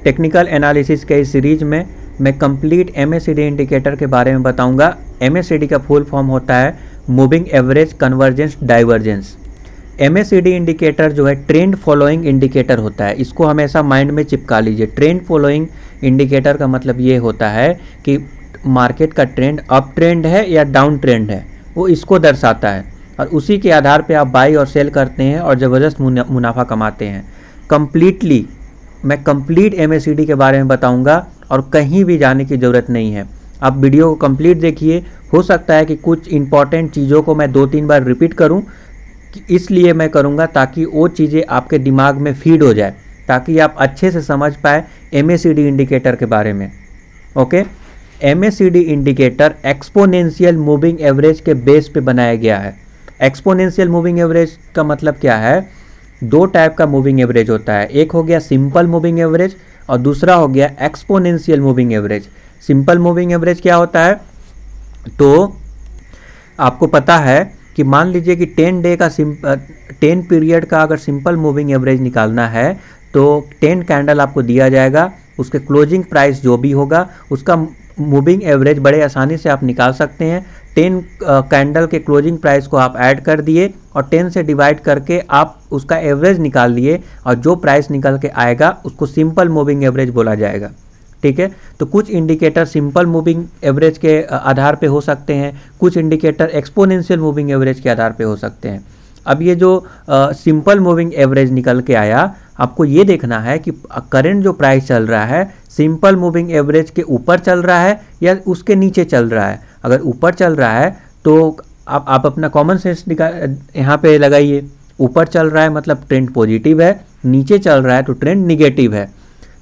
Technical analysis के इस series में मैं कंप्लीट एमएसीडी इंडिकेटर के बारे में बताऊंगा। एमएसीडी का फुल फॉर्म होता है moving average convergence divergence. MACD indicator जो है ट्रेंड फॉलोइंग इंडिकेटर होता है, इसको हमेशा माइंड में चिपका लीजिए। ट्रेंड फॉलोइंग इंडिकेटर का मतलब ये होता है कि मार्केट का ट्रेंड अप ट्रेंड है या डाउन ट्रेंड है, वो इसको दर्शाता है और उसी के आधार पे आप बाई और सेल करते हैं और ज़बरदस्त मुनाफा कमाते हैं। मैं कंप्लीट एमएसीडी के बारे में बताऊंगा और कहीं भी जाने की ज़रूरत नहीं है। आप वीडियो को कंप्लीट देखिए। हो सकता है कि कुछ इंपॉर्टेंट चीज़ों को मैं 2-3 बार रिपीट करूं, इसलिए मैं करूंगा ताकि वो चीज़ें आपके दिमाग में फीड हो जाए, ताकि आप अच्छे से समझ पाए एमएसीडी इंडिकेटर के बारे में। Okay, MACD indicator exponential moving average के बेस पे बनाया गया है। एक्सपोनेंशियल मूविंग एवरेज का मतलब क्या है? 2 टाइप का मूविंग एवरेज होता है, एक हो गया सिंपल मूविंग एवरेज और दूसरा हो गया exponential moving average. Simple moving average क्या होता है? तो आपको पता है कि मान लीजिए कि 10 पीरियड का अगर सिंपल मूविंग एवरेज निकालना है तो 10 कैंडल आपको दिया जाएगा, उसके क्लोजिंग प्राइस जो भी होगा उसका मूविंग एवरेज बड़े आसानी से आप निकाल सकते हैं। 10 कैंडल के क्लोजिंग प्राइस को आप ऐड कर दिए और 10 से डिवाइड करके आप उसका एवरेज निकाल लिए और जो प्राइस निकल के आएगा उसको सिंपल मूविंग एवरेज बोला जाएगा। ठीक है, तो कुछ इंडिकेटर सिंपल मूविंग एवरेज के आधार पे हो सकते हैं, कुछ इंडिकेटर एक्सपोनेंशियल मूविंग एवरेज के आधार पे हो सकते हैं। अब ये जो सिंपल मूविंग एवरेज निकल के आया, आपको ये देखना है कि करंट जो प्राइस चल रहा है सिंपल मूविंग एवरेज के ऊपर चल रहा है या उसके नीचे चल रहा है। अगर ऊपर चल रहा है तो आप अपना कॉमन सेंस यहाँ पे लगाइए। ऊपर चल रहा है मतलब ट्रेंड पॉजिटिव है, नीचे चल रहा है तो ट्रेंड निगेटिव है।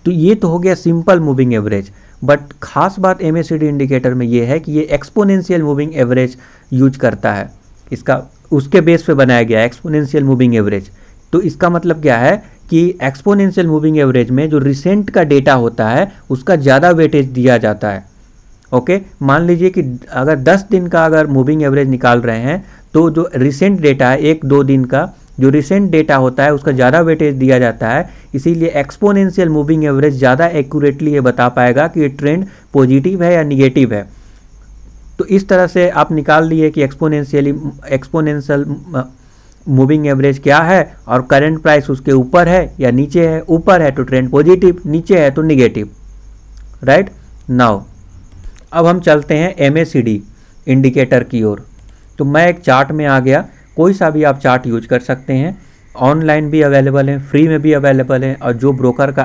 तो ये तो हो गया सिंपल मूविंग एवरेज। बट खास बात एमएसीडी इंडिकेटर में ये है कि ये एक्सपोनेंशियल मूविंग एवरेज यूज करता है। इसका उसके बेस पे बनाया गया है एक्सपोनेंशियल मूविंग एवरेज। तो इसका मतलब क्या है कि एक्सपोनेंशियल मूविंग एवरेज में जो रिसेंट का डेटा होता है उसका ज़्यादा वेटेज दिया जाता है। ओके, मान लीजिए कि अगर 10 दिन का अगर मूविंग एवरेज निकाल रहे हैं तो जो रिसेंट डेटा है 1-2 दिन का जो रिसेंट डेटा होता है उसका ज़्यादा वेटेज दिया जाता है। इसीलिए एक्सपोनेंशियल मूविंग एवरेज ज़्यादा एक्यूरेटली ये बता पाएगा कि ये ट्रेंड पॉजिटिव है या निगेटिव है। तो इस तरह से आप निकाल लिए कि एक्सपोनेंशियल मूविंग एवरेज क्या है और करंट प्राइस उसके ऊपर है या नीचे है। ऊपर है तो ट्रेंड पॉजिटिव, नीचे है तो निगेटिव। राइट नाउ अब हम चलते हैं एमएसीडी इंडिकेटर की ओर। तो मैं एक चार्ट में आ गया, कोई सा भी आप चार्ट यूज कर सकते हैं। ऑनलाइन भी अवेलेबल है, फ्री में भी अवेलेबल है और जो ब्रोकर का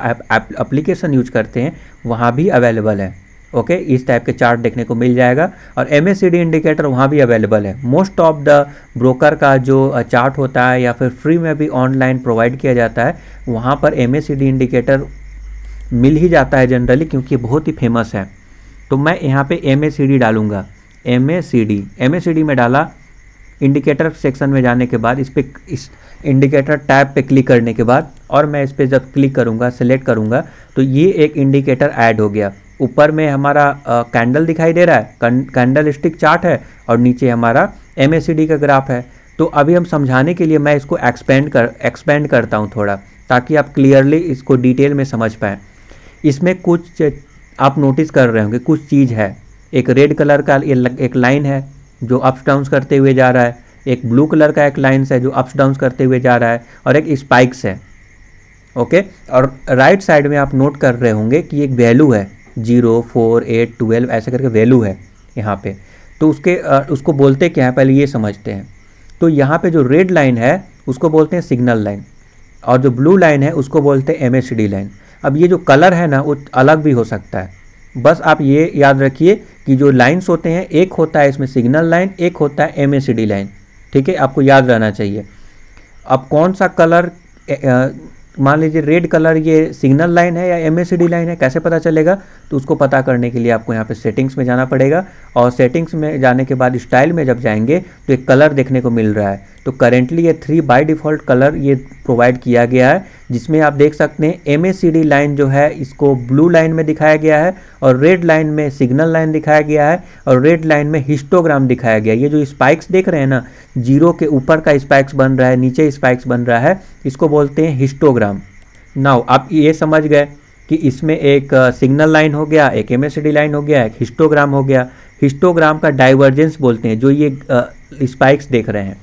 एप्लीकेशन यूज करते हैं वहाँ भी अवेलेबल है। ओके, इस टाइप के चार्ट देखने को मिल जाएगा और एमएसीडी इंडिकेटर वहाँ भी अवेलेबल है। मोस्ट ऑफ द ब्रोकर का जो चार्ट होता है या फिर फ्री में भी ऑनलाइन प्रोवाइड किया जाता है वहाँ पर एमएसीडी इंडिकेटर मिल ही जाता है जनरली, क्योंकि बहुत ही फेमस है। तो मैं यहाँ पे एमएसीडी डालूंगा। एमएसीडी में डाला। इंडिकेटर सेक्शन में जाने के बाद इस इंडिकेटर टैब पे क्लिक करने के बाद और मैं इस पर जब क्लिक करूँगा, सेलेक्ट करूँगा तो ये एक इंडिकेटर ऐड हो गया। ऊपर में हमारा कैंडल दिखाई दे रहा है, कैंडल स्टिक चार्ट है और नीचे हमारा एमएसीडी का ग्राफ है। तो अभी हम समझाने के लिए मैं इसको एक्सपेंड करता हूँ थोड़ा, ताकि आप क्लियरली इसको डिटेल में समझ पाएँ। इसमें कुछ आप नोटिस कर रहे होंगे, कुछ चीज़ है। एक रेड कलर का एक लाइन है जो अप्स डाउन्स करते हुए जा रहा है, एक ब्लू कलर का एक लाइन है जो अप्स डाउन्स करते हुए जा रहा है और एक स्पाइक्स है। ओके, और राइट साइड में आप नोट कर रहे होंगे कि एक वैल्यू है 0, 4, 8, 12 ऐसे करके वैल्यू है यहाँ पे। तो उसको बोलते क्या है पहले ये समझते हैं। तो यहाँ पे जो रेड लाइन है उसको बोलते हैं सिग्नल लाइन और जो ब्लू लाइन है उसको बोलते हैं एमएसीडी लाइन। अब ये जो कलर है ना वो अलग भी हो सकता है, बस आप ये याद रखिए कि जो लाइंस होते हैं एक होता है इसमें सिग्नल लाइन, एक होता है एमएसीडी लाइन। ठीक है, आपको याद रहना चाहिए। अब कौन सा कलर, मान लीजिए रेड कलर ये सिग्नल लाइन है या एमएसीडी लाइन है, कैसे पता चलेगा? तो उसको पता करने के लिए आपको यहाँ पे सेटिंग्स में जाना पड़ेगा और सेटिंग्स में जाने के बाद स्टाइल में जब जाएंगे तो एक कलर देखने को मिल रहा है। तो करेंटली ये 3 बाय डिफ़ॉल्ट कलर ये प्रोवाइड किया गया है, जिसमें आप देख सकते हैं एमएसीडी लाइन जो है इसको ब्लू लाइन में दिखाया गया है और रेड लाइन में सिग्नल लाइन दिखाया गया है और रेड लाइन में हिस्टोग्राम दिखाया गया है। ये जो स्पाइक्स देख रहे हैं ना, 0 के ऊपर का स्पाइक्स बन रहा है, नीचे स्पाइक्स बन रहा है, इसको बोलते हैं हिस्टोग्राम। नाउ आप ये समझ गए कि इसमें एक सिग्नल लाइन हो गया, एक MACD लाइन हो गया, एक हिस्टोग्राम हो गया। हिस्टोग्राम का डाइवर्जेंस बोलते हैं, जो ये स्पाइक्स देख रहे हैं,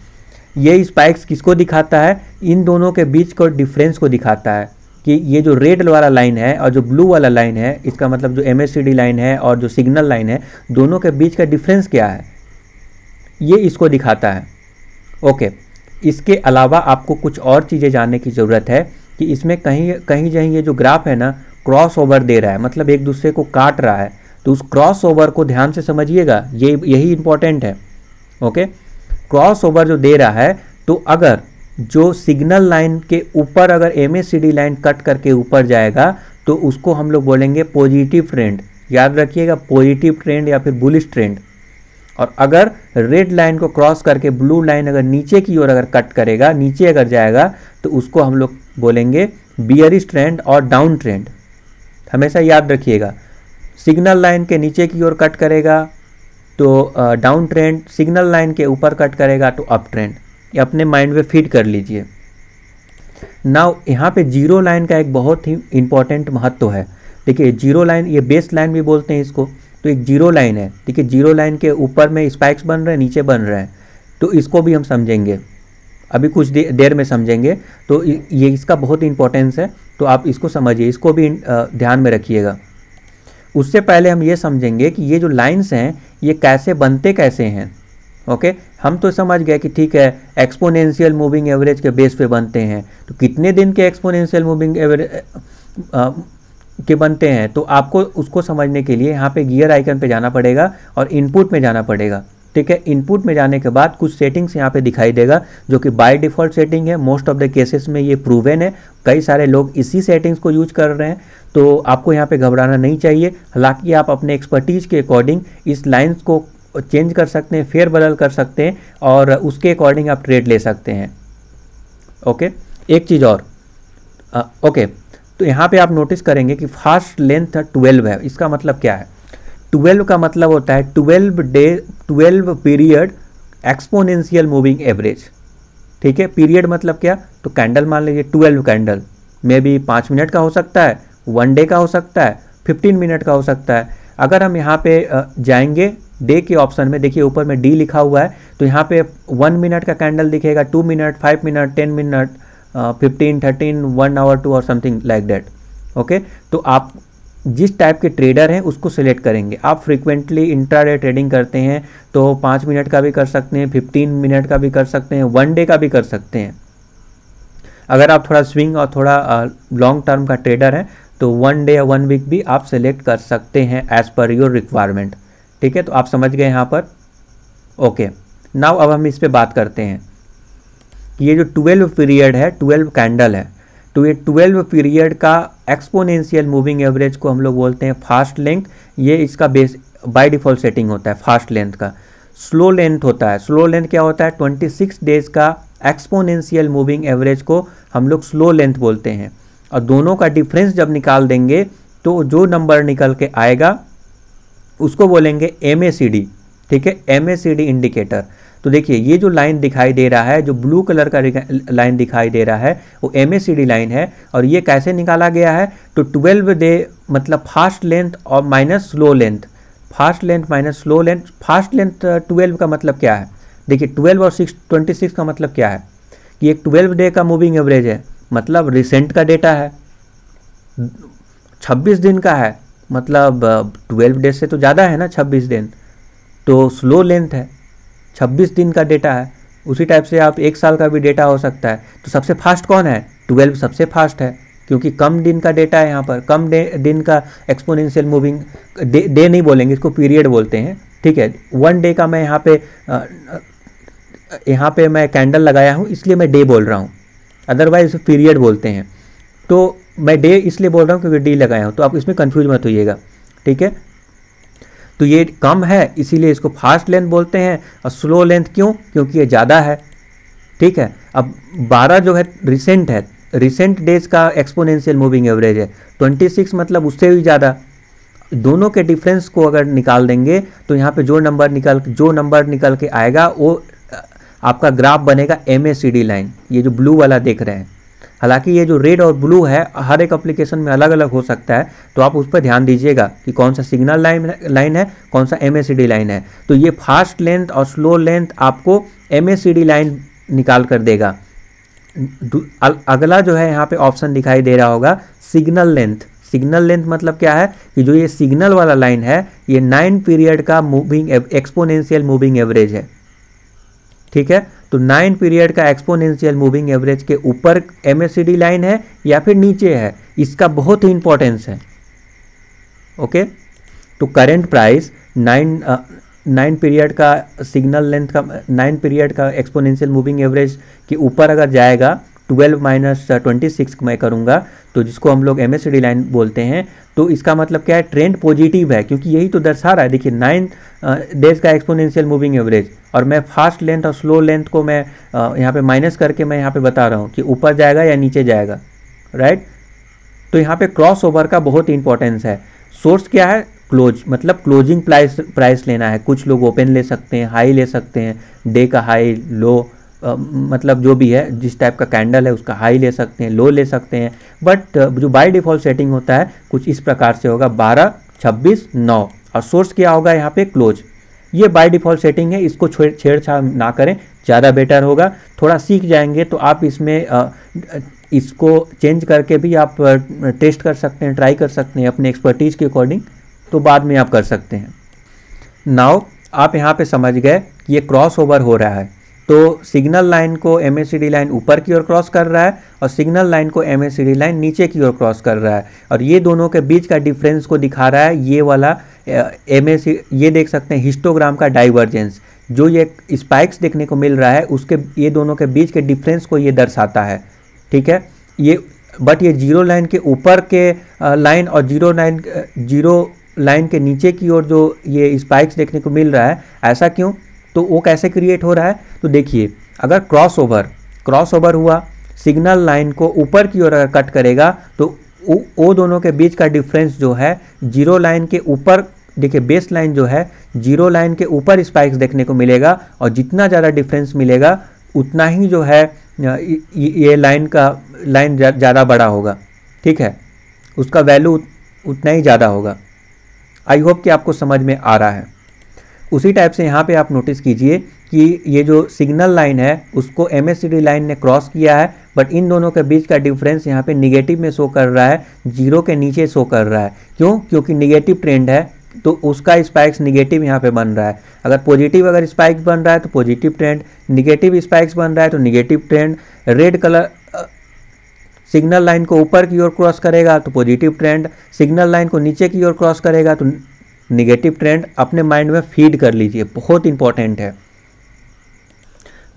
ये स्पाइक्स किसको दिखाता है? इन दोनों के बीच को डिफरेंस को दिखाता है कि ये जो रेड वाला लाइन है और जो ब्लू वाला लाइन है, इसका मतलब जो MACD लाइन है और जो सिग्नल लाइन है, दोनों के बीच का डिफरेंस क्या है, ये इसको दिखाता है। ओके, इसके अलावा आपको कुछ और चीज़ें जानने की ज़रूरत है कि इसमें कहीं कहीं ये जो ग्राफ है ना, क्रॉस ओवर दे रहा है, मतलब एक दूसरे को काट रहा है। तो उस क्रॉस ओवर को ध्यान से समझिएगा, यही इंपॉर्टेंट है। ओके, क्रॉस ओवर जो दे रहा है, तो अगर जो सिग्नल लाइन के ऊपर अगर MACD लाइन कट करके ऊपर जाएगा तो उसको हम लोग बोलेंगे पॉजिटिव ट्रेंड। याद रखिएगा, पॉजिटिव ट्रेंड या फिर बुलिश ट्रेंड। और अगर रेड लाइन को क्रॉस करके ब्लू लाइन अगर नीचे की ओर अगर कट करेगा, नीचे अगर जाएगा, तो उसको हम लोग बोलेंगे बियरिश ट्रेंड और डाउन ट्रेंड। हमेशा याद रखिएगा, सिग्नल लाइन के नीचे की ओर कट करेगा तो डाउन ट्रेंड, सिग्नल लाइन के ऊपर कट करेगा तो अप ट्रेंड। ये अपने माइंड में फीड कर लीजिए। नाउ यहाँ पे जीरो लाइन का एक बहुत ही इंपॉर्टेंट महत्व है। देखिए जीरो लाइन, ये बेस लाइन भी बोलते हैं इसको, तो एक जीरो लाइन है। देखिए जीरो लाइन के ऊपर में स्पाइक्स बन रहे हैं, नीचे बन रहे हैं, तो इसको भी हम समझेंगे, अभी कुछ देर में समझेंगे। तो ये इसका बहुत इंपॉर्टेंस है, तो आप इसको समझिए, इसको भी ध्यान में रखिएगा। उससे पहले हम ये समझेंगे कि ये जो लाइंस हैं ये कैसे बनते कैसे हैं। ओके, हम तो समझ गए कि ठीक है, एक्सपोनेंशियल मूविंग एवरेज के बेस पे बनते हैं। तो कितने दिन के एक्सपोनेंशियल मूविंग एवरेज के बनते हैं, तो आपको उसको समझने के लिए यहाँ पे गियर आइकन पे जाना पड़ेगा और इनपुट में जाना पड़ेगा। ठीक है, इनपुट में जाने के बाद कुछ सेटिंग्स यहाँ पे दिखाई देगा, जो कि बाय डिफ़ॉल्ट सेटिंग है। मोस्ट ऑफ द केसेस में ये प्रूवन है, कई सारे लोग इसी सेटिंग्स को यूज कर रहे हैं, तो आपको यहाँ पे घबराना नहीं चाहिए। हालांकि आप अपने एक्सपर्टीज़ के अकॉर्डिंग इस लाइन्स को चेंज कर सकते हैं, फेर बदल कर सकते हैं और उसके अकॉर्डिंग आप ट्रेड ले सकते हैं। ओके, एक चीज़ और, ओके, तो यहाँ पे आप नोटिस करेंगे कि फास्ट लेंथ 12 है। इसका मतलब क्या है? 12 का मतलब होता है 12 पीरियड एक्सपोनेंशियल मूविंग एवरेज। ठीक है, पीरियड मतलब क्या? तो कैंडल मान लीजिए 12 कैंडल, मे बी 5 मिनट का हो सकता है, 1 डे का हो सकता है, 15 मिनट का हो सकता है। अगर हम यहाँ पे जाएंगे डे के ऑप्शन में, देखिए ऊपर में डी लिखा हुआ है, तो यहाँ पे 1 मिनट का कैंडल दिखेगा, 2 मिनट, 5 मिनट, 10 मिनट, 15, 13, 1 आवर 2 और समथिंग लाइक दैट। ओके, तो आप जिस टाइप के ट्रेडर हैं उसको सिलेक्ट करेंगे। आप फ्रीक्वेंटली इंट्राडे ट्रेडिंग करते हैं तो 5 मिनट का भी कर सकते हैं, 15 मिनट का भी कर सकते हैं, 1 डे का भी कर सकते हैं। अगर आप थोड़ा स्विंग और थोड़ा लॉन्ग टर्म का ट्रेडर हैं तो 1 डे या 1 वीक भी आप सिलेक्ट कर सकते हैं एज पर योर रिक्वायरमेंट। ठीक है, तो आप समझ गए यहाँ पर। ओके, नाउ अब हम इस पे बात करते हैं कि ये जो 12 पीरियड है, 12 कैंडल है, तो ये 12 पीरियड का एक्सपोनेंशियल मूविंग एवरेज को हम लोग बोलते हैं फास्ट लेंथ। ये इसका बेस बाय डिफ़ॉल्ट सेटिंग होता है फास्ट लेंथ का। स्लो लेंथ होता है, स्लो लेंथ क्या होता है? 26 डेज का एक्सपोनेंशियल मूविंग एवरेज को हम लोग स्लो लेंथ बोलते हैं। और दोनों का डिफरेंस जब निकाल देंगे तो जो नंबर निकल के आएगा उसको बोलेंगे MACD। ठीक है, MACD इंडिकेटर। तो देखिए ये जो लाइन दिखाई दे रहा है, जो ब्लू कलर का लाइन दिखाई दे रहा है, वो MACD लाइन है। और ये कैसे निकाला गया है? तो 12 डे मतलब फास्ट लेंथ और minus slow length, fast length minus slow length. Fast length 12 का मतलब क्या है? देखिए 12 और 26 का मतलब क्या है कि एक 12 डे का मूविंग एवरेज है, मतलब रिसेंट का डेटा है। 26 दिन का है, मतलब 12 डेज से तो ज़्यादा है ना 26 दिन, तो स्लो लेंथ है, 26 दिन का डेटा है। उसी टाइप से आप 1 साल का भी डेटा हो सकता है। तो सबसे फास्ट कौन है? 12 सबसे फास्ट है, क्योंकि कम दिन का डेटा है यहाँ पर, कम दिन का एक्सपोनेंशियल मूविंग डे नहीं बोलेंगे, इसको पीरियड बोलते हैं। ठीक है, 1 डे का मैं यहाँ पे मैं कैंडल लगाया हूँ इसलिए मैं डे बोल रहा हूँ, अदरवाइज पीरियड बोलते हैं। तो मैं डे इसलिए बोल रहा हूँ क्योंकि डी लगाया हूँ, तो आप इसमें कंफ्यूज मत होइएगा। ठीक है, तो ये कम है इसीलिए इसको फास्ट लेंथ बोलते हैं। और स्लो लेंथ क्यों? क्योंकि ये ज़्यादा है। ठीक है, अब 12 जो है रिसेंट है, रिसेंट डेज का एक्सपोनेंशियल मूविंग एवरेज है, 26 मतलब उससे भी ज़्यादा। दोनों के डिफरेंस को अगर निकाल देंगे तो यहाँ पे जो नंबर निकल के आएगा वो आपका ग्राफ बनेगा MACD लाइन, ये जो ब्लू वाला देख रहे हैं। हालांकि ये जो रेड और ब्लू है हर एक एप्लीकेशन में अलग अलग हो सकता है, तो आप उस पर ध्यान दीजिएगा कि कौन सा सिग्नल लाइन है, कौन सा MACD लाइन है। तो ये फास्ट लेंथ और स्लो लेंथ आपको MACD लाइन निकाल कर देगा। अगला जो है यहाँ पे ऑप्शन दिखाई दे रहा होगा सिग्नल लेंथ। सिग्नल लेंथ मतलब क्या है कि जो ये सिग्नल वाला लाइन है ये 9 पीरियड का मूविंग एक्सपोनेंशियल मूविंग एवरेज है, ठीक है। तो 9 पीरियड का एक्सपोनेंशियल मूविंग एवरेज के ऊपर MACD लाइन है या फिर नीचे है, इसका बहुत ही इंपॉर्टेंस है। ओके, तो करंट प्राइस 9 पीरियड का सिग्नल लेंथ का 9 पीरियड का एक्सपोनेंशियल मूविंग एवरेज के ऊपर अगर जाएगा 12 - 26 मैं करूँगा, तो जिसको हम लोग MACD लाइन बोलते हैं, तो इसका मतलब क्या है, ट्रेंड पॉजिटिव है, क्योंकि यही तो दर्शा रहा है। देखिए 9 डेज का एक्सपोनेंशियल मूविंग एवरेज, और मैं फास्ट लेंथ और स्लो लेंथ को मैं यहाँ पे माइनस करके मैं यहाँ पे बता रहा हूँ कि ऊपर जाएगा या नीचे जाएगा, राइट। तो यहाँ पे क्रॉस ओवर का बहुत इंपॉर्टेंस है। सोर्स क्या है, क्लोज, मतलब क्लोजिंग प्राइस लेना है। कुछ लोग ओपन ले सकते हैं, हाई ले सकते हैं, डे का हाई, लो, मतलब जो भी है, जिस टाइप का कैंडल है उसका हाई ले सकते हैं, लो ले सकते हैं। बट जो बाय डिफ़ॉल्ट सेटिंग होता है कुछ इस प्रकार से होगा, 12, 26, 9, और सोर्स क्या होगा यहाँ पे, क्लोज। ये बाय डिफ़ॉल्ट सेटिंग है, इसको छेड़छाड़ ना करें, ज़्यादा बेटर होगा। थोड़ा सीख जाएंगे तो आप इसमें इसको चेंज करके भी आप टेस्ट कर सकते हैं, ट्राई कर सकते हैं अपने एक्सपर्टीज़ के अकॉर्डिंग, तो बाद में आप कर सकते हैं। नाउ आप यहाँ पे समझ गए कि ये क्रॉस ओवर हो रहा है। तो सिग्नल लाइन को MACD लाइन ऊपर की ओर क्रॉस कर रहा है और सिग्नल लाइन को MACD लाइन नीचे की ओर क्रॉस कर रहा है, और ये दोनों के बीच का डिफरेंस को दिखा रहा है ये वाला ये देख सकते हैं हिस्टोग्राम का डाइवर्जेंस। जो ये स्पाइक्स देखने को मिल रहा है उसके ये दोनों के बीच के डिफरेंस को ये दर्शाता है, ठीक है। ये बट ये जीरो लाइन के ऊपर के लाइन और जीरो लाइन के नीचे की ओर जो ये स्पाइक्स देखने को मिल रहा है, ऐसा क्यों, तो वो कैसे क्रिएट हो रहा है। तो देखिए, अगर क्रॉस ओवर हुआ, सिग्नल लाइन को ऊपर की ओर अगर कट करेगा तो वो दोनों के बीच का डिफरेंस जो है जीरो लाइन के ऊपर, देखिए बेस लाइन जो है जीरो लाइन के ऊपर स्पाइक्स देखने को मिलेगा, और जितना ज़्यादा डिफरेंस मिलेगा उतना ही जो है ये लाइन ज़्यादा बड़ा होगा, ठीक है, उसका वैल्यू उतना ही ज़्यादा होगा। आई होप कि आपको समझ में आ रहा है। उसी टाइप से यहाँ पे आप नोटिस कीजिए कि ये जो सिग्नल लाइन है उसको MACD लाइन ने क्रॉस किया है, बट इन दोनों के बीच का डिफरेंस यहाँ पे निगेटिव में शो कर रहा है, जीरो के नीचे शो कर रहा है। क्यों, क्योंकि निगेटिव ट्रेंड है तो उसका स्पाइक्स निगेटिव यहाँ पे बन रहा है। अगर पॉजिटिव स्पाइक्स बन रहा है तो पॉजिटिव ट्रेंड, निगेटिव स्पाइक्स बन रहा है तो negative trend. Red colour signal line को ऊपर की ओर क्रॉस करेगा तो पॉजिटिव ट्रेंड, सिग्नल लाइन को नीचे की ओर क्रॉस करेगा तो निगेटिव ट्रेंड। अपने माइंड में फीड कर लीजिए, बहुत इंपॉर्टेंट है।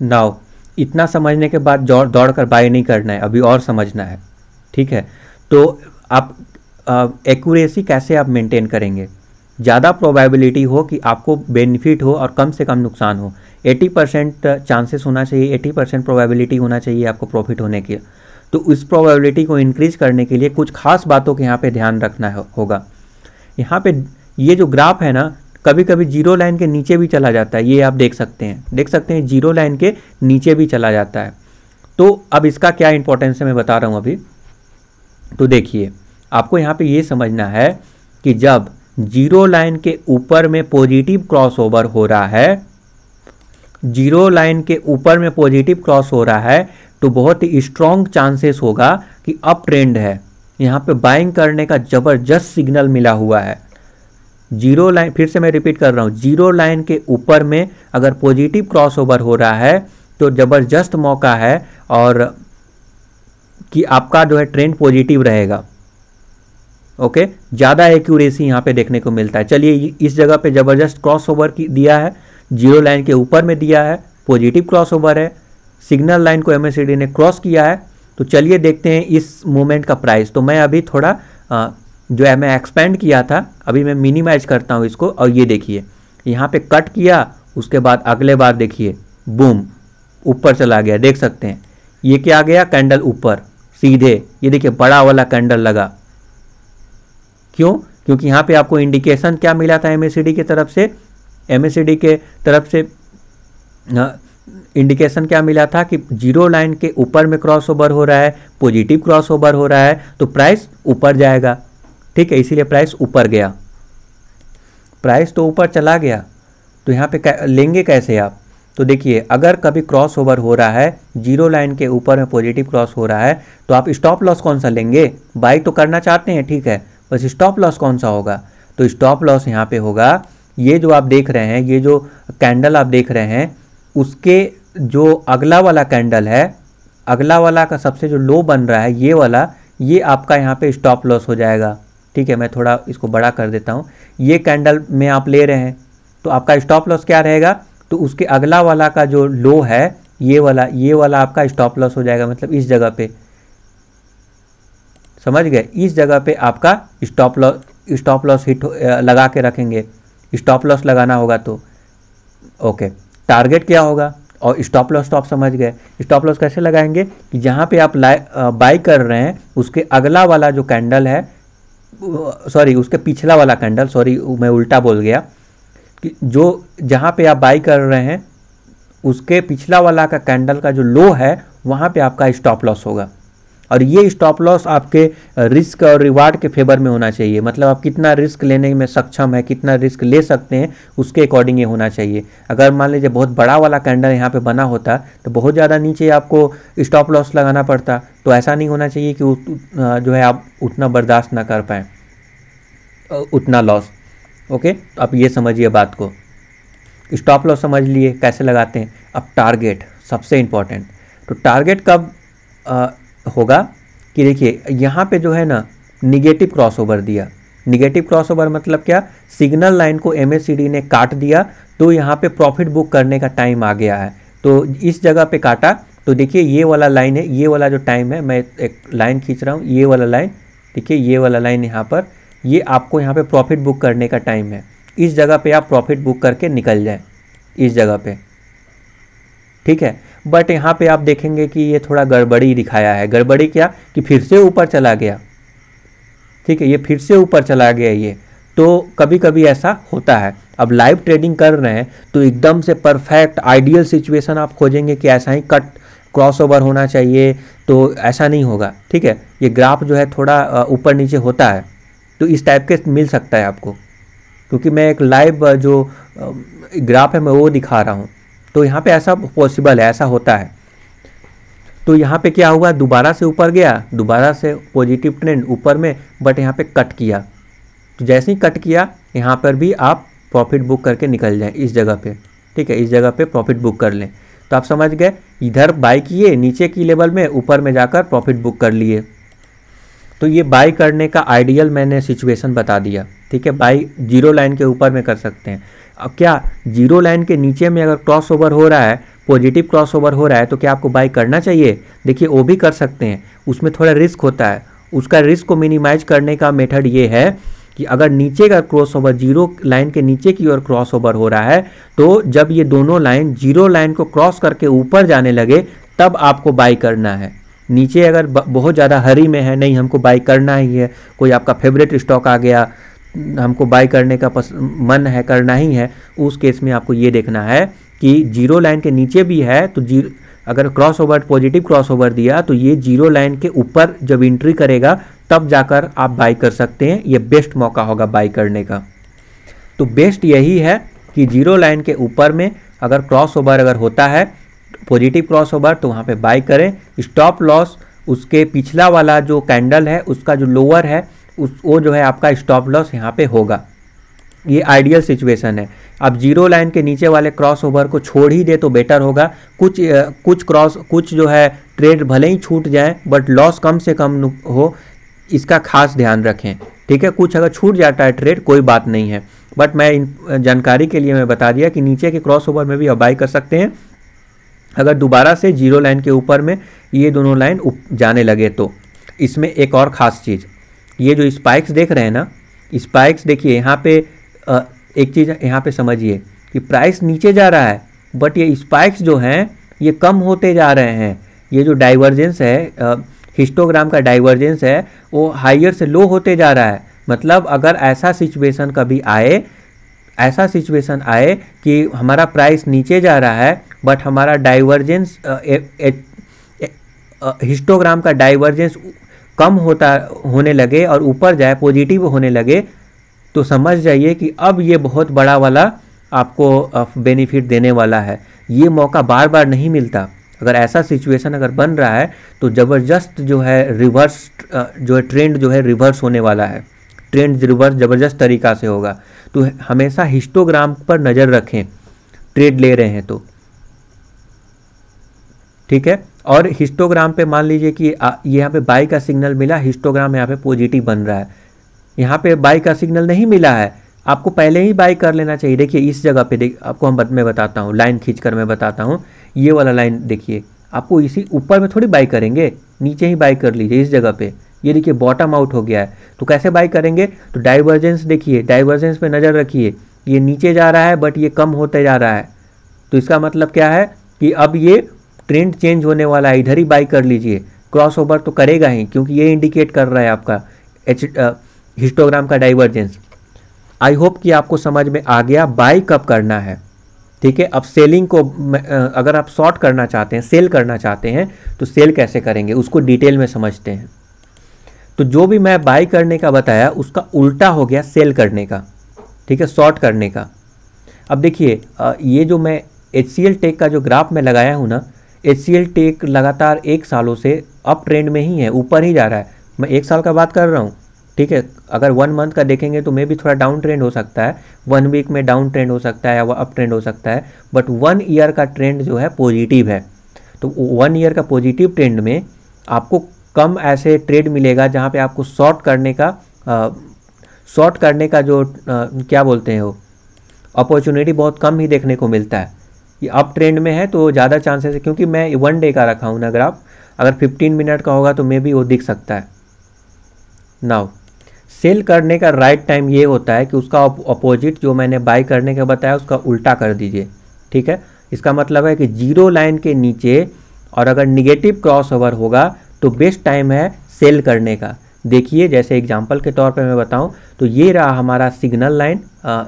नाउ इतना समझने के बाद दौड़ कर बाय नहीं करना है, अभी और समझना है, ठीक है। तो आप एक्यूरेसी कैसे आप मेंटेन करेंगे, ज़्यादा प्रोबेबिलिटी हो कि आपको बेनिफिट हो और कम से कम नुकसान हो। 80% चांसेस होना चाहिए, 80% प्रोबेबिलिटी होना चाहिए आपको प्रॉफिट होने की। तो इस प्रोबेबिलिटी को इंक्रीज करने के लिए कुछ खास बातों के यहाँ पे ध्यान रखना होगा। यहाँ पे ये जो ग्राफ है ना, कभी कभी जीरो लाइन के नीचे भी चला जाता है, ये आप देख सकते हैं जीरो लाइन के नीचे भी चला जाता है। तो अब इसका क्या इंपॉर्टेंस है मैं बता रहा हूँ अभी। तो देखिए, आपको यहाँ पे ये समझना है कि जब जीरो लाइन के ऊपर में पॉजिटिव क्रॉस ओवर हो रहा है, जीरो लाइन के ऊपर में पॉजिटिव क्रॉस हो रहा है, तो बहुत ही स्ट्रॉन्ग चांसेस होगा कि अप ट्रेंड है, यहाँ पे बाइंग करने का ज़बरदस्त सिग्नल मिला हुआ है। जीरो लाइन, फिर से मैं रिपीट कर रहा हूँ, जीरो लाइन के ऊपर में अगर पॉजिटिव क्रॉस ओवर हो रहा है तो ज़बरदस्त मौका है और कि आपका जो है ट्रेंड पॉजिटिव रहेगा। ओके, ज़्यादा एक्यूरेसी यहाँ पे देखने को मिलता है। चलिए, इस जगह पे ज़बरदस्त क्रॉस ओवर दिया है, जीरो लाइन के ऊपर में दिया है, पॉजिटिव क्रॉस ओवर है, सिग्नल लाइन को MACD ने क्रॉस किया है। तो चलिए देखते हैं इस मोमेंट का प्राइस। तो मैं अभी थोड़ा जो है मैं एक्सपेंड किया था, अभी मैं मिनिमाइज करता हूँ इसको, और ये देखिए यहाँ पे कट किया, उसके बाद अगले बार देखिए बूम ऊपर चला गया, देख सकते हैं ये क्या आ गया, कैंडल ऊपर सीधे, ये देखिए बड़ा वाला कैंडल लगा। क्यों, क्योंकि यहाँ पे आपको इंडिकेशन क्या मिला था MACD की तरफ से, MACD के तरफ से इंडिकेशन क्या मिला था कि जीरो लाइन के ऊपर में क्रॉस ओवर हो रहा है, पॉजिटिव क्रॉस ओवर हो रहा है, तो प्राइस ऊपर जाएगा। ठीक है, इसीलिए प्राइस ऊपर गया, प्राइस तो ऊपर चला गया। तो यहाँ पे लेंगे कैसे आप? तो देखिए, अगर कभी क्रॉस ओवर हो रहा है, जीरो लाइन के ऊपर में पॉजिटिव क्रॉस हो रहा है, तो आप स्टॉप लॉस कौन सा लेंगे? बाई तो करना चाहते हैं, ठीक है, बस स्टॉप लॉस कौन सा होगा? तो स्टॉप लॉस यहाँ पे होगा, ये जो आप देख रहे हैं, ये जो कैंडल आप देख रहे हैं, उसके जो अगला वाला कैंडल है, अगला वाला का सबसे जो लो बन रहा है, ये वाला, ये आपका यहाँ पे स्टॉप लॉस हो जाएगा। ठीक है, मैं थोड़ा इसको बड़ा कर देता हूँ। ये कैंडल में आप ले रहे हैं, तो आपका स्टॉप लॉस क्या रहेगा? तो उसके अगला वाला का जो लो है, ये वाला आपका स्टॉप लॉस हो जाएगा। मतलब इस जगह पे, समझ गए, इस जगह पे आपका स्टॉप लॉस हिट लगा के रखेंगे। स्टॉप लॉस लगाना होगा तो ओके, टारगेट क्या होगा और स्टॉप लॉस तो आप समझ गए। स्टॉप लॉस कैसे लगाएंगे कि जहाँ पे आप बाई कर रहे हैं, उसके अगला वाला जो कैंडल है, सॉरी उसके पिछला वाला कैंडल, सॉरी मैं उल्टा बोल गया, कि जो जहाँ पे आप बाई कर रहे हैं उसके पिछला वाला का कैंडल का जो लो है, वहाँ पे आपका स्टॉप लॉस होगा। और ये स्टॉप लॉस आपके रिस्क और रिवार्ड के फेवर में होना चाहिए। मतलब आप कितना रिस्क लेने में सक्षम है, कितना रिस्क ले सकते हैं, उसके अकॉर्डिंग ये होना चाहिए। अगर मान लीजिए बहुत बड़ा वाला कैंडल यहाँ पे बना होता तो बहुत ज़्यादा नीचे आपको स्टॉप लॉस लगाना पड़ता। तो ऐसा नहीं होना चाहिए कि जो है आप उतना बर्दाश्त ना कर पाएँ, उतना लॉस। ओके, तो आप ये समझिए बात को। स्टॉप लॉस समझ लिए कैसे लगाते हैं। अब टारगेट सबसे इम्पॉर्टेंट। तो टारगेट कब होगा कि देखिए, यहाँ पे जो है ना निगेटिव क्रॉसओवर दिया। निगेटिव क्रॉसओवर मतलब क्या? सिग्नल लाइन को MACD ने काट दिया, तो यहाँ पे प्रॉफिट बुक करने का टाइम आ गया है। तो इस जगह पे काटा, तो देखिए ये वाला लाइन है, ये वाला जो टाइम है, मैं एक लाइन खींच रहा हूँ, ये वाला लाइन, देखिए ये वाला लाइन यहाँ पर, ये आपको यहाँ पे प्रॉफिट बुक करने का टाइम है। इस जगह पे आप प्रॉफिट बुक करके निकल जाएं, इस जगह पे, ठीक है। बट यहाँ पे आप देखेंगे कि ये थोड़ा गड़बड़ी दिखाया है। गड़बड़ी क्या कि फिर से ऊपर चला गया, ठीक है, ये फिर से ऊपर चला गया ये। तो कभी कभी ऐसा होता है। अब लाइव ट्रेडिंग कर रहे हैं तो एकदम से परफेक्ट आइडियल सिचुएशन आप खोजेंगे कि ऐसा ही कट क्रॉसओवर होना चाहिए, तो ऐसा नहीं होगा, ठीक है। ये ग्राफ जो है थोड़ा ऊपर नीचे होता है, तो इस टाइप के मिल सकता है आपको, क्योंकि मैं एक लाइव जो ग्राफ है मैं वो दिखा रहा हूँ। तो यहाँ पे ऐसा पॉसिबल है, ऐसा होता है। तो यहाँ पे क्या हुआ, दोबारा से ऊपर गया, दोबारा से पॉजिटिव ट्रेंड ऊपर में, बट यहाँ पे कट किया। तो जैसे ही कट किया, यहाँ पर भी आप प्रॉफिट बुक करके निकल जाएं इस जगह पे, ठीक है, इस जगह पे प्रॉफिट बुक कर लें। तो आप समझ गए, इधर बाई किए नीचे की लेवल में, ऊपर में जाकर प्रॉफिट बुक कर लिए। तो ये बाई करने का आइडियल मैंने सिचुएशन बता दिया, ठीक है। बाई जीरो लाइन के ऊपर में कर सकते हैं। अब क्या जीरो लाइन के नीचे में अगर क्रॉस ओवर हो रहा है, पॉजिटिव क्रॉस ओवर हो रहा है, तो क्या आपको बाई करना चाहिए? देखिए वो भी कर सकते हैं, उसमें थोड़ा रिस्क होता है। उसका रिस्क को मिनिमाइज करने का मेथड ये है कि अगर नीचे का क्रॉस ओवर, जीरो लाइन के नीचे की ओर क्रॉस ओवर हो रहा है, तो जब ये दोनों लाइन जीरो लाइन को क्रॉस करके ऊपर जाने लगे, तब आपको बाई करना है। नीचे अगर बहुत ज़्यादा हरी में है, नहीं हमको बाई करना ही है, कोई आपका फेवरेट स्टॉक आ गया, हमको बाई करने का मन है, करना ही है, उस केस में आपको ये देखना है कि जीरो लाइन के नीचे भी है, तो अगर cross over positive cross over दिया, तो ये जीरो लाइन के ऊपर जब एंट्री करेगा, तब जाकर आप बाई कर सकते हैं। ये बेस्ट मौका होगा बाई करने का। तो बेस्ट यही है कि जीरो लाइन के ऊपर में अगर क्रॉस ओवर अगर होता है, पॉजिटिव क्रॉस ओवर, तो वहाँ पे बाई करें। स्टॉप लॉस उसके पिछला वाला जो कैंडल है, उसका जो लोअर है, वो जो है आपका स्टॉप लॉस यहाँ पे होगा। ये आइडियल सिचुएशन है। अब जीरो लाइन के नीचे वाले क्रॉस ओवर को छोड़ ही दे तो बेटर होगा। कुछ जो है ट्रेड भले ही छूट जाए, बट लॉस कम से कम हो, इसका खास ध्यान रखें, ठीक है। कुछ अगर छूट जाता है ट्रेड, कोई बात नहीं है, बट मैं जानकारी के लिए मैं बता दिया कि नीचे के क्रॉस ओवर में भी आप बाई कर सकते हैं, अगर दोबारा से जीरो लाइन के ऊपर में ये दोनों लाइन जाने लगे तो। इसमें एक और ख़ास चीज़, ये जो स्पाइक्स देख रहे हैं ना, स्पाइक्स देखिए यहाँ पे, एक चीज़ यहाँ पे समझिए कि प्राइस नीचे जा रहा है, बट ये स्पाइक्स जो हैं ये कम होते जा रहे हैं। ये जो डाइवर्जेंस है, हिस्टोग्राम का डाइवर्जेंस है, वो हाइयर से लो होते जा रहा है। मतलब अगर ऐसा सिचुएशन कभी आए, ऐसा सिचुएशन आए कि हमारा प्राइस नीचे जा रहा है बट हमारा डाइवर्जेंस हिस्टोग्राम का डाइवर्जेंस कम होने लगे और ऊपर जाए, पॉजिटिव होने लगे, तो समझ जाइए कि अब ये बहुत बड़ा वाला आपको बेनिफिट देने वाला है। ये मौका बार बार नहीं मिलता। अगर ऐसा सिचुएशन अगर बन रहा है तो ज़बरदस्त जो है रिवर्स जो है ट्रेंड जो है रिवर्स होने वाला है। ट्रेंड रिवर्स ज़बरदस्त तरीक़ा से होगा। तो हमेशा हिस्टोग्राम पर नज़र रखें ट्रेड ले रहे हैं तो, ठीक है। और हिस्टोग्राम पे मान लीजिए कि यहाँ पे बाई का सिग्नल मिला, हिस्टोग्राम यहाँ पे पॉजिटिव बन रहा है। यहाँ पे बाई का सिग्नल नहीं मिला है, आपको पहले ही बाई कर लेना चाहिए। देखिए इस जगह पे आपको मैं बताता हूँ, लाइन खींचकर मैं बताता हूँ। ये वाला लाइन देखिए, आपको इसी ऊपर में थोड़ी बाई करेंगे, नीचे ही बाई कर लीजिए इस जगह पे। ये देखिए बॉटम आउट हो गया है, तो कैसे बाई करेंगे? तो डाइवर्जेंस देखिए, डाइवर्जेंस पे नज़र रखिए, ये नीचे जा रहा है बट ये कम होते जा रहा है। तो इसका मतलब क्या है कि अब ये ट्रेंड चेंज होने वाला है, इधर ही बाई कर लीजिए। क्रॉस ओवर तो करेगा ही, क्योंकि ये इंडिकेट कर रहा है आपका हिस्टोग्राम का डाइवर्जेंस। आई होप कि आपको समझ में आ गया बाई कब करना है, ठीक है। अब सेलिंग को अगर आप शॉर्ट करना चाहते हैं, सेल करना चाहते हैं, तो सेल कैसे करेंगे उसको डिटेल में समझते हैं। तो जो भी मैं बाई करने का बताया उसका उल्टा हो गया सेल करने का, ठीक है, शॉर्ट करने का। अब देखिए ये जो मैं HCL टेक का जो ग्राफ में लगाया हूँ ना, HCL टेक लगातार 1 सालों से अप ट्रेंड में ही है, ऊपर ही जा रहा है। मैं 1 साल का बात कर रहा हूँ, ठीक है। अगर 1 मंथ का देखेंगे तो मे भी थोड़ा डाउन ट्रेंड हो सकता है, 1 वीक में डाउन ट्रेंड हो सकता है या अप ट्रेंड हो सकता है, बट 1 ईयर का ट्रेंड जो है पॉजिटिव है। तो 1 ईयर का पॉजिटिव ट्रेंड में आपको कम ऐसे ट्रेड मिलेगा जहाँ पे आपको शॉर्ट करने का जो क्या बोलते हैं वो अपॉर्चुनिटी बहुत कम ही देखने को मिलता है। ये अप ट्रेंड में है तो ज़्यादा चांसेस है, क्योंकि मैं 1 डे का रखा हूँ ना ग्राफ, अगर 15 मिनट का होगा तो मे भी वो दिख सकता है। नाउ सेल करने का राइट टाइम ये होता है कि उसका अपोजिट जो मैंने बाई करने का बताया उसका उल्टा कर दीजिए, ठीक है। इसका मतलब है कि जीरो लाइन के नीचे और अगर निगेटिव क्रॉस ओवर होगा तो बेस्ट टाइम है सेल करने का। देखिए जैसे एग्जांपल के तौर पे मैं बताऊं तो ये रहा हमारा सिग्नल लाइन।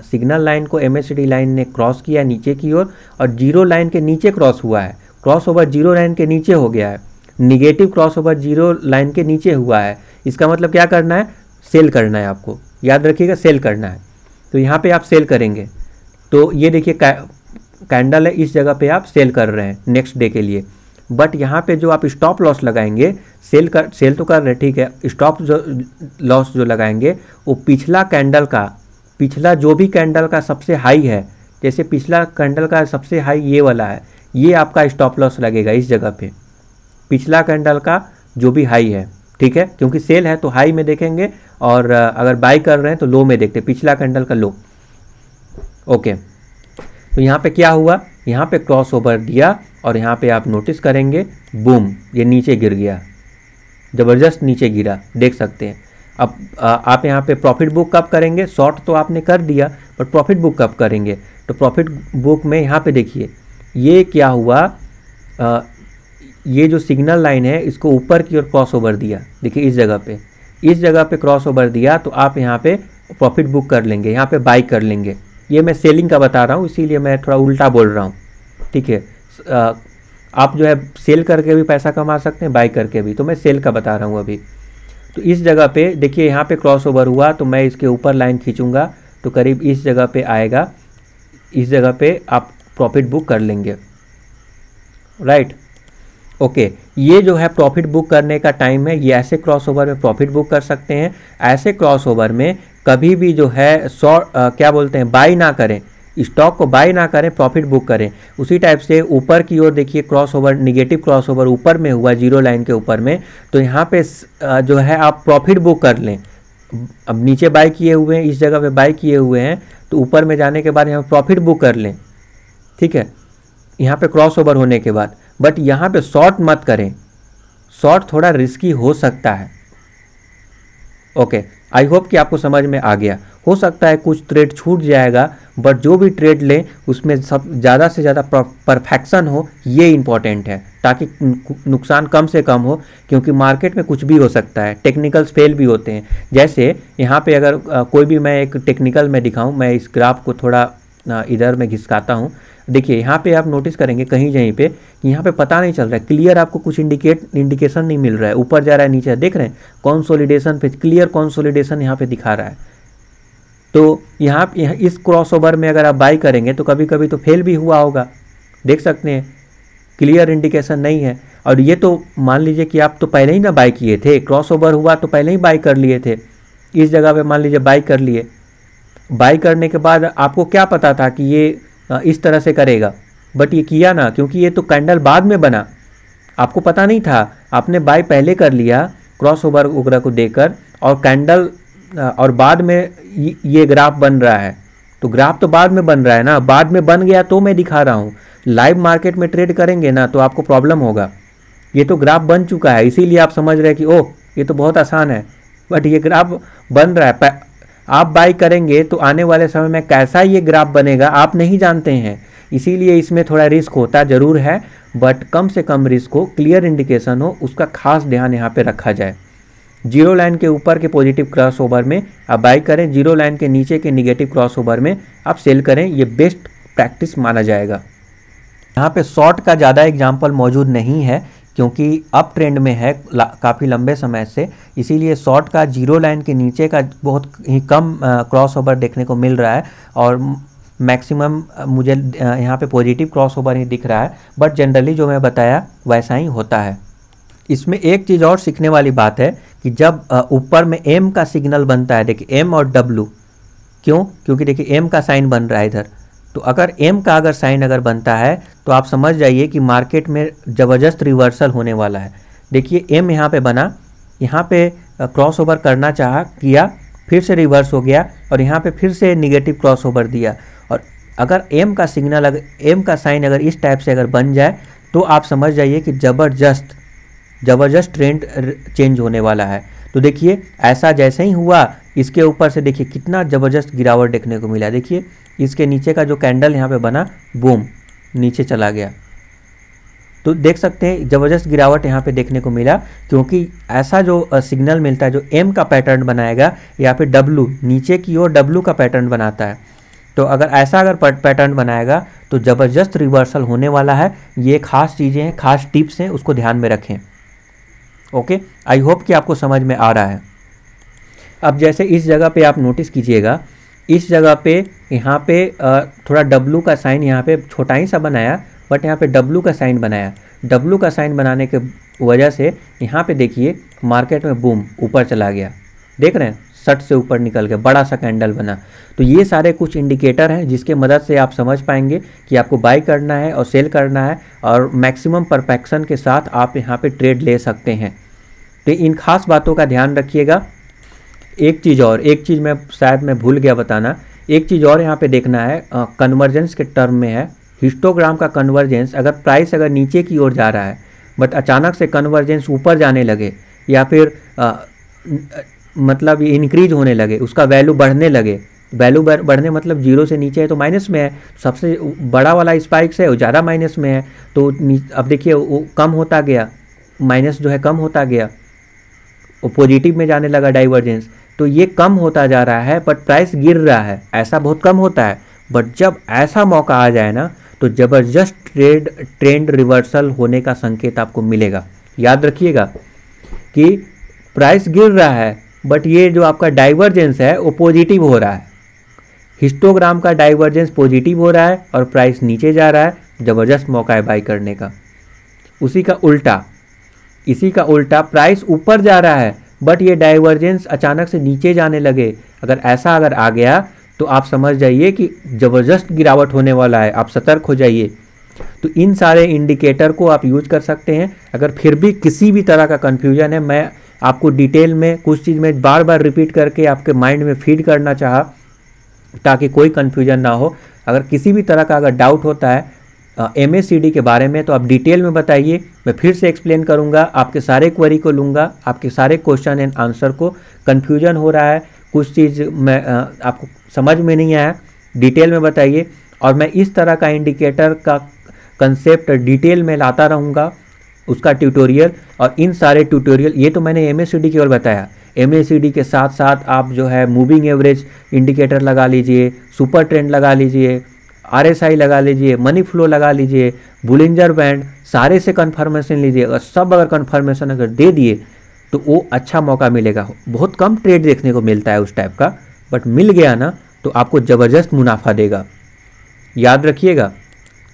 सिग्नल लाइन को MACD लाइन ने क्रॉस किया नीचे की ओर और जीरो लाइन के नीचे क्रॉस हुआ है। क्रॉस ओवर जीरो लाइन के नीचे हो गया है, negative cross over zero line के नीचे हुआ है। इसका मतलब क्या करना है? सेल करना है, आपको याद रखिएगा सेल करना है। तो यहाँ पे आप सेल करेंगे तो ये देखिए कैंडल है, इस जगह पे आप सेल कर रहे हैं नेक्स्ट डे के लिए। बट यहाँ पे जो आप स्टॉप लॉस लगाएंगे, सेल तो कर रहे हैं, ठीक है, स्टॉप लॉस जो लगाएंगे वो पिछला जो भी कैंडल का सबसे हाई है, जैसे पिछला कैंडल का सबसे हाई ये वाला है, ये आपका स्टॉप लॉस लगेगा इस जगह पे, पिछला कैंडल का जो भी हाई है, ठीक है। क्योंकि सेल है तो हाई में देखेंगे और अगर बाई कर रहे हैं तो लो में देखते, पिछला कैंडल का लो। ओके, तो यहाँ पे क्या हुआ, यहाँ पे क्रॉस ओवर दिया और यहाँ पे आप नोटिस करेंगे बूम, ये नीचे गिर गया, ज़बरदस्त नीचे गिरा, देख सकते हैं। अब आप यहाँ पे प्रॉफिट बुक कब करेंगे? शॉर्ट तो आपने कर दिया, बट प्रॉफिट बुक कब करेंगे? तो प्रॉफिट बुक में यहाँ पे देखिए ये क्या हुआ, ये जो सिग्नल लाइन है इसको ऊपर की ओर क्रॉस ओवर दिया, देखिए इस जगह पे क्रॉस ओवर दिया, तो आप यहाँ पे प्रॉफिट बुक कर लेंगे, यहाँ पे बाई कर लेंगे। ये मैं सेलिंग का बता रहा हूँ इसीलिए मैं थोड़ा उल्टा बोल रहा हूँ, ठीक है। आप जो है सेल करके भी पैसा कमा सकते हैं, बाई करके भी, तो मैं सेल का बता रहा हूँ अभी। तो इस जगह पे देखिए यहाँ पे क्रॉस ओवर हुआ तो मैं इसके ऊपर लाइन खींचूंगा तो करीब इस जगह पे आएगा, इस जगह पे आप प्रॉफिट बुक कर लेंगे, राइट। ओके, ये जो है प्रॉफिट बुक करने का टाइम है, ये ऐसे क्रॉस ओवर में प्रॉफिट बुक कर सकते हैं। ऐसे क्रॉस ओवर में कभी भी जो है क्या बोलते हैं, बाई ना करें, स्टॉक को बाई ना करें, प्रॉफिट बुक करें। उसी टाइप से ऊपर की ओर देखिए cross over, negative cross over ऊपर में हुआ जीरो लाइन के ऊपर में, तो यहाँ पे जो है आप प्रॉफिट बुक कर लें। अब नीचे बाई किए हुए हैं, इस जगह पे बाई किए हुए हैं, तो ऊपर में जाने के बाद यहाँ प्रॉफिट बुक कर लें, ठीक है, यहाँ पे क्रॉस ओवर होने के बाद। बट यहाँ पे शॉर्ट मत करें, शॉर्ट थोड़ा रिस्की हो सकता है। ओके, आई होप कि आपको समझ में आ गया। हो सकता है कुछ ट्रेड छूट जाएगा, बट जो भी ट्रेड लें उसमें सब ज़्यादा से ज़्यादा परफेक्शन हो, ये इम्पॉर्टेंट है, ताकि नुकसान कम से कम हो, क्योंकि मार्केट में कुछ भी हो सकता है, टेक्निकल्स फेल भी होते हैं। जैसे यहाँ पे अगर कोई भी मैं एक टेक्निकल में दिखाऊं, मैं इस ग्राफ को थोड़ा इधर में घिसकाता हूँ, देखिए यहाँ पे आप नोटिस करेंगे कहीं जहीं पे कि यहाँ पे पता नहीं चल रहा है, क्लियर आपको कुछ इंडिकेशन नहीं मिल रहा है, ऊपर जा रहा है नीचे, देख रहे हैं कंसोलिडेशन पे क्लियर कंसोलिडेशन यहाँ पे दिखा रहा है। तो यहाँ इस क्रॉसओवर में अगर आप बाई करेंगे तो कभी कभी तो फेल भी हुआ होगा, देख सकते हैं क्लियर इंडिकेशन नहीं है। और ये तो मान लीजिए कि आप तो पहले ही ना बाई किए थे, क्रॉसओवर हुआ तो पहले ही बाई कर लिए थे, इस जगह पे मान लीजिए बाई कर लिए, बाई करने के बाद आपको क्या पता था कि ये इस तरह से करेगा, बट ये किया ना, क्योंकि ये तो कैंडल बाद में बना, आपको पता नहीं था, आपने बाई पहले कर लिया क्रॉसओवर वगैरह को देकर, और कैंडल और बाद में ये ग्राफ बन रहा है, तो ग्राफ तो बाद में बन रहा है ना, बाद में बन गया तो मैं दिखा रहा हूँ। लाइव मार्केट में ट्रेड करेंगे ना तो आपको प्रॉब्लम होगा। ये तो ग्राफ बन चुका है, इसीलिए आप समझ रहे हैं कि ओह ये तो बहुत आसान है, बट ये ग्राफ बन रहा है। आप बाई करेंगे तो आने वाले समय में कैसा ये ग्राफ बनेगा आप नहीं जानते हैं, इसीलिए इसमें थोड़ा रिस्क होता ज़रूर है, बट कम से कम रिस्क हो, क्लियर इंडिकेशन हो, उसका खास ध्यान यहाँ पे रखा जाए। जीरो लाइन के ऊपर के पॉजिटिव क्रॉसओवर में आप बाई करें, जीरो लाइन के नीचे के निगेटिव क्रॉसओवर में आप सेल करें, ये बेस्ट प्रैक्टिस माना जाएगा। यहाँ पे शॉर्ट का ज़्यादा एग्जाम्पल मौजूद नहीं है क्योंकि अप ट्रेंड में है काफ़ी लंबे समय से, इसीलिए शॉर्ट का जीरो लाइन के नीचे का बहुत ही कम क्रॉसओवर देखने को मिल रहा है, और मैक्सिमम मुझे यहाँ पे पॉजिटिव क्रॉसओवर ही दिख रहा है, बट जनरली जो मैं बताया वैसा ही होता है। इसमें एक चीज़ और सीखने वाली बात है कि जब ऊपर में एम का सिग्नल बनता है, देखिए एम और डब्लू, क्यों? क्योंकि देखिए एम का साइन बन रहा है इधर, तो अगर एम का अगर साइन अगर बनता है तो आप समझ जाइए कि मार्केट में ज़बरदस्त रिवर्सल होने वाला है। देखिए एम यहाँ पे बना, यहाँ पे क्रॉसओवर करना किया, फिर से रिवर्स हो गया, और यहाँ पे फिर से निगेटिव क्रॉसओवर दिया, और अगर एम का सिग्नल अगर एम का साइन अगर इस टाइप से अगर बन जाए तो आप समझ जाइए कि ज़बरदस्त ट्रेंड चेंज होने वाला है। तो देखिए ऐसा जैसे ही हुआ, इसके ऊपर से देखिए कितना ज़बरदस्त गिरावट देखने को मिला। देखिए इसके नीचे का जो कैंडल यहाँ पे बना, बूम नीचे चला गया, तो देख सकते हैं ज़बरदस्त गिरावट यहाँ पे देखने को मिला, क्योंकि ऐसा जो सिग्नल मिलता है जो एम का पैटर्न बनाएगा, या फिर डब्लू नीचे की ओर डब्लू का पैटर्न बनाता है, तो अगर ऐसा अगर पैटर्न बनाएगा तो ज़बरदस्त रिवर्सल होने वाला है। ये खास चीज़ें हैं, खास टिप्स हैं, उसको ध्यान में रखें। ओके, आई होप कि आपको समझ में आ रहा है। अब जैसे इस जगह पे आप नोटिस कीजिएगा, इस जगह पे यहाँ पे थोड़ा डब्लू का साइन यहाँ पे छोटा ही सा बनाया, बट यहाँ पे डब्लू का साइन बनाया। डब्लू का साइन बनाने के वजह से यहाँ पे देखिए मार्केट में बूम ऊपर चला गया, देख रहे हैं, सट से ऊपर निकल गया, बड़ा सा कैंडल बना। तो ये सारे कुछ इंडिकेटर हैं जिसके मदद से आप समझ पाएंगे कि आपको बाई करना है और सेल करना है, और मैक्सिमम परफेक्शन के साथ आप यहाँ पे ट्रेड ले सकते हैं। तो इन खास बातों का ध्यान रखिएगा। एक चीज़ मैं भूल गया बताना, एक चीज़ और यहाँ पे देखना है, कन्वर्जेंस के टर्म में है, हिस्टोग्राम का कन्वर्जेंस। अगर प्राइस अगर नीचे की ओर जा रहा है बट अचानक से कन्वर्जेंस ऊपर जाने लगे, या फिर मतलब ये इंक्रीज होने लगे, उसका वैल्यू बढ़ने लगे, वैल्यू बढ़ने मतलब जीरो से नीचे है तो माइनस में है, सबसे बड़ा वाला स्पाइक्स है वो ज़्यादा माइनस में है, तो अब देखिए वो कम होता गया, माइनस जो है कम होता गया, वो पॉजिटिव में जाने लगा डाइवर्जेंस, तो ये कम होता जा रहा है बट प्राइस गिर रहा है। ऐसा बहुत कम होता है, बट जब ऐसा मौका आ जाए ना तो ज़बरदस्त ट्रेंड रिवर्सल होने का संकेत आपको मिलेगा। याद रखिएगा कि प्राइस गिर रहा है बट ये जो आपका डाइवर्जेंस है वो पॉजिटिव हो रहा है, हिस्टोग्राम का डाइवर्जेंस पॉजिटिव हो रहा है और प्राइस नीचे जा रहा है, ज़बरदस्त मौका है बाई करने का। इसी का उल्टा प्राइस ऊपर जा रहा है बट ये डाइवर्जेंस अचानक से नीचे जाने लगे, अगर आ गया तो आप समझ जाइए कि ज़बरदस्त गिरावट होने वाला है, आप सतर्क हो जाइए। तो इन सारे इंडिकेटर को आप यूज कर सकते हैं। अगर फिर भी किसी भी तरह का कन्फ्यूजन है, मैं आपको डिटेल में कुछ चीज़ में बार बार रिपीट करके आपके माइंड में फीड करना चाहा ताकि कोई कन्फ्यूजन ना हो। अगर किसी भी तरह का अगर डाउट होता है MACD के बारे में तो आप डिटेल में बताइए, मैं फिर से एक्सप्लेन करूंगा, आपके सारे क्वेरी को लूँगा, आपके सारे क्वेश्चन एंड आंसर को। कन्फ्यूजन हो रहा है, कुछ चीज़ मैं आपको समझ में नहीं आया, डिटेल में बताइए, और मैं इस तरह का इंडिकेटर का कंसेप्ट डिटेल में लाता रहूँगा, उसका ट्यूटोरियल। और इन सारे ट्यूटोरियल, ये तो मैंने MACD की ओर बताया, MACD के साथ साथ आप जो है मूविंग एवरेज इंडिकेटर लगा लीजिए, सुपर ट्रेंड लगा लीजिए, RSI लगा लीजिए, मनी फ्लो लगा लीजिए, बुलिंजर बैंड, सारे से कन्फर्मेशन लीजिए। अगर सब अगर कन्फर्मेशन अगर दे दिए तो वो अच्छा मौका मिलेगा। बहुत कम ट्रेड देखने को मिलता है उस टाइप का, बट मिल गया ना तो आपको ज़बरदस्त मुनाफा देगा, याद रखिएगा।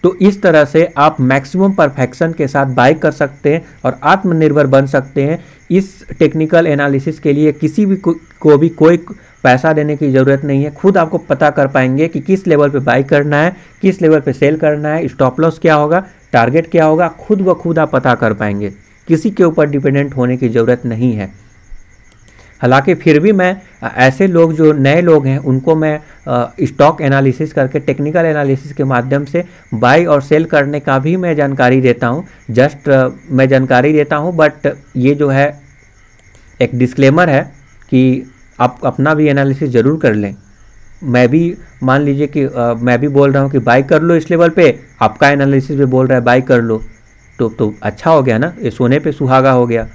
तो इस तरह से आप मैक्सिमम परफेक्शन के साथ बाई कर सकते हैं और आत्मनिर्भर बन सकते हैं। इस टेक्निकल एनालिसिस के लिए किसी भी को भी कोई पैसा देने की ज़रूरत नहीं है। खुद आपको पता कर पाएंगे कि किस लेवल पे बाई करना है, किस लेवल पे सेल करना है, स्टॉप लॉस क्या होगा, टारगेट क्या होगा, खुद ब खुद आप पता कर पाएंगे। किसी के ऊपर डिपेंडेंट होने की ज़रूरत नहीं है। हालांकि फिर भी मैं ऐसे लोग जो नए लोग हैं उनको मैं स्टॉक एनालिसिस करके टेक्निकल एनालिसिस के माध्यम से बाई और सेल करने का भी मैं जानकारी देता हूं। जस्ट मैं जानकारी देता हूं, बट ये जो है एक डिस्क्लेमर है कि आप अपना भी एनालिसिस ज़रूर कर लें। मैं भी मान लीजिए कि मैं भी बोल रहा हूं कि बाई कर लो इस लेवल पे, आपका एनालिसिस भी बोल रहा है बाई कर लो, तो अच्छा हो गया ना, ये सोने पे सुहागा हो गया।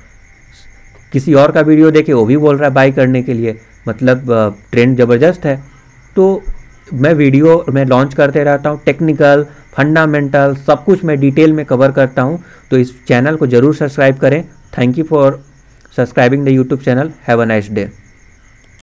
किसी और का वीडियो देखे वो भी बोल रहा है बाई करने के लिए, मतलब ट्रेंड ज़बरदस्त है। तो मैं वीडियो में लॉन्च करते रहता हूँ, टेक्निकल, फंडामेंटल सब कुछ मैं डिटेल में कवर करता हूँ। तो इस चैनल को ज़रूर सब्सक्राइब करें। Thank you for subscribing the YouTube channel. Have a nice day.